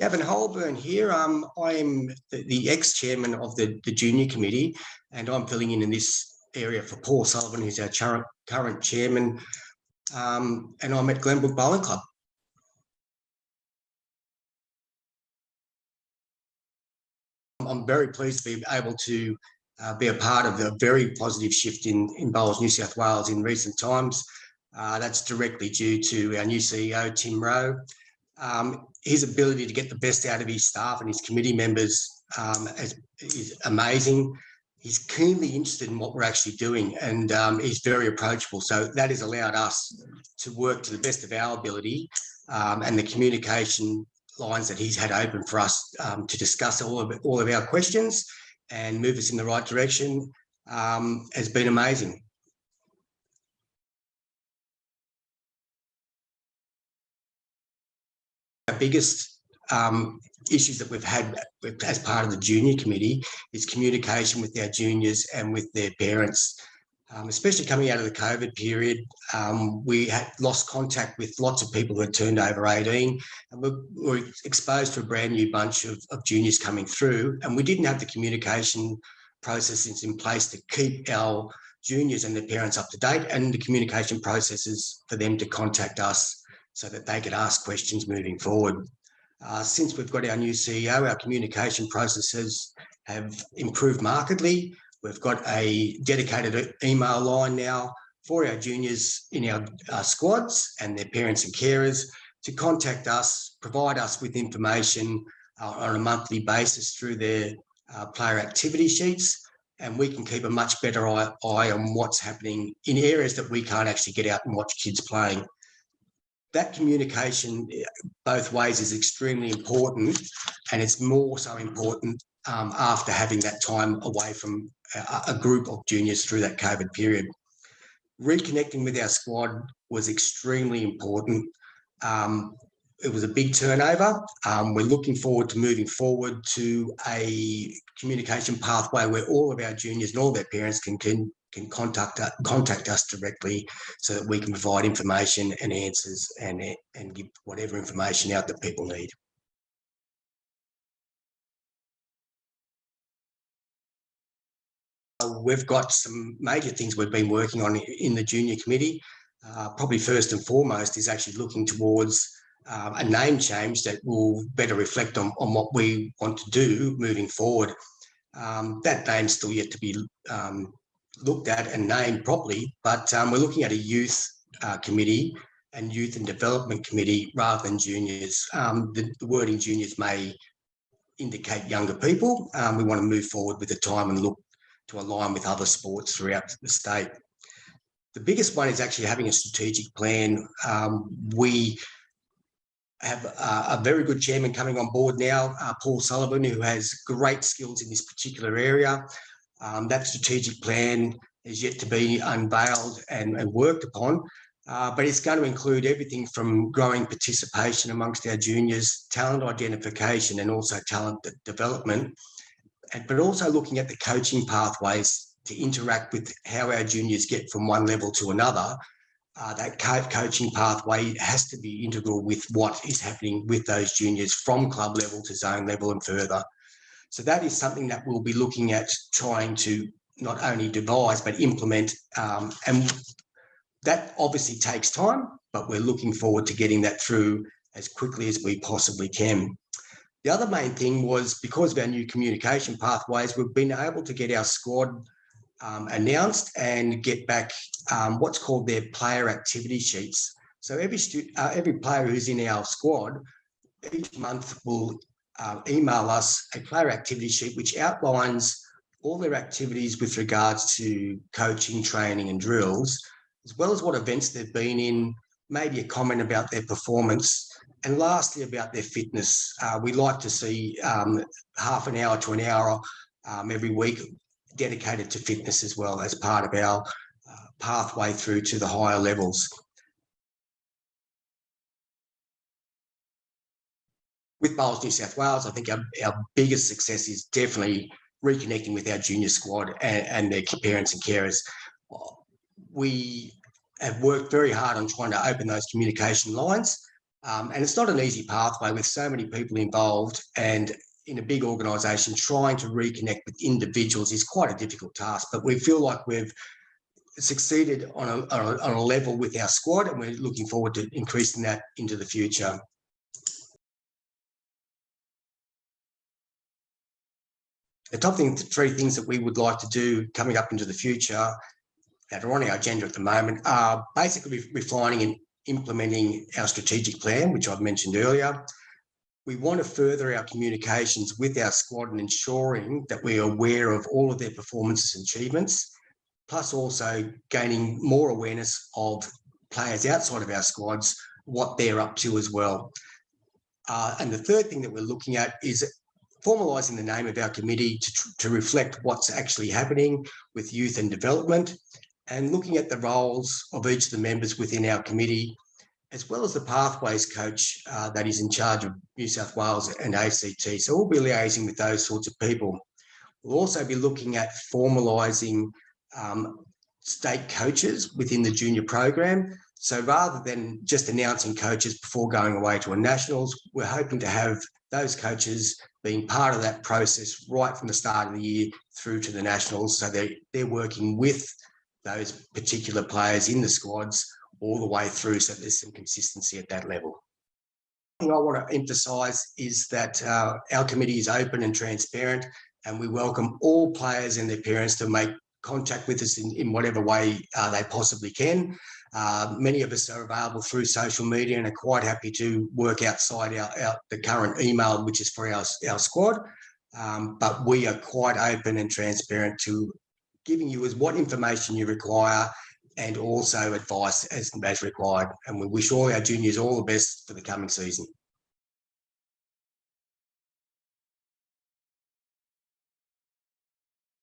Gavin Holburn here. I am the ex-chairman of the junior committee, and I'm filling in this area for Paul Sullivan, who's our current chairman, and I'm at Glenbrook Bowling Club. I'm very pleased to be able to be a part of the very positive shift in Bowls New South Wales in recent times. That's directly due to our new CEO, Tim Rowe. His ability to get the best out of his staff and his committee members is amazing. He's keenly interested in what we're actually doing, and he's very approachable. So that has allowed us to work to the best of our ability, and the communication lines that he's had open for us to discuss all of our questions and move us in the right direction has been amazing. Our biggest issues that we've had as part of the junior committee is communication with our juniors and with their parents, especially coming out of the COVID period. We had lost contact with lots of people who had turned over 18, and we were exposed to a brand new bunch of juniors coming through, and we didn't have the communication processes in place to keep our juniors and their parents up to date, and the communication processes for them to contact us so that they could ask questions moving forward. Since we've got our new CEO, our communication processes have improved markedly. We've got a dedicated email line now for our juniors in our squads and their parents and carers to contact us, provide us with information on a monthly basis through their player activity sheets, and we can keep a much better eye on what's happening in areas that we can't actually get out and watch kids playing. That communication both ways is extremely important, and it's more so important after having that time away from a group of juniors through that COVID period. Reconnecting with our squad was extremely important. It was a big turnover. We're looking forward to moving forward to a communication pathway where all of our juniors and all their parents can contact us directly, so that we can provide information and answers and give whatever information out that people need. We've got some major things we've been working on in the junior committee. Probably first and foremost is actually looking towards a name change that will better reflect on what we want to do moving forward. That name's still yet to be looked at and named properly, but we're looking at a youth committee and youth and development committee rather than juniors. The wording juniors may indicate younger people. We want to move forward with the time and look to align with other sports throughout the state. The biggest one is actually having a strategic plan. We have a very good chairman coming on board now, Paul Sullivan, who has great skills in this particular area. That strategic plan is yet to be unveiled and worked upon, but it's going to include everything from growing participation amongst our juniors, talent identification, and also talent development, but also looking at the coaching pathways to interact with how our juniors get from one level to another. That coaching pathway has to be integral with what is happening with those juniors from club level to zone level and further. So that is something that we'll be looking at trying to not only devise but implement, and that obviously takes time, but we're looking forward to getting that through as quickly as we possibly can. The other main thing was, because of our new communication pathways, we've been able to get our squad announced and get back what's called their player activity sheets. So every player who's in our squad each month will email us a player activity sheet which outlines all their activities with regards to coaching, training and drills, as well as what events they've been in, maybe a comment about their performance, and lastly about their fitness. We like to see half an hour to an hour every week dedicated to fitness as well, as part of our pathway through to the higher levels. With Bowls New South Wales, I think our biggest success is definitely reconnecting with our junior squad and their parents and carers. We have worked very hard on trying to open those communication lines, And it's not an easy pathway with so many people involved, and in a big organisation, trying to reconnect with individuals is quite a difficult task. But we feel like we've succeeded on a level with our squad, and we're looking forward to increasing that into the future. The top three things that we would like to do coming up into the future that are on our agenda at the moment are basically refining and implementing our strategic plan, which I've mentioned earlier. We want to further our communications with our squad and ensuring that we are aware of all of their performances and achievements, plus also gaining more awareness of players outside of our squads, what they're up to as well. And the third thing that we're looking at is formalising the name of our committee to reflect what's actually happening with youth and development, and looking at the roles of each of the members within our committee, as well as the pathways coach that is in charge of New South Wales and ACT. So we'll be liaising with those sorts of people. We'll also be looking at formalising state coaches within the junior program. So rather than just announcing coaches before going away to a nationals, we're hoping to have those coaches being part of that process right from the start of the year through to the nationals. So they're working with those particular players in the squads all the way through, so there's some consistency at that level. The thing I want to emphasise is that our committee is open and transparent, and we welcome all players and their parents to make contact with us in whatever way they possibly can. Many of us are available through social media and are quite happy to work outside the current email, which is for our squad. But we are quite open and transparent to giving you what information you require, and also advice as required. And we wish all our juniors all the best for the coming season.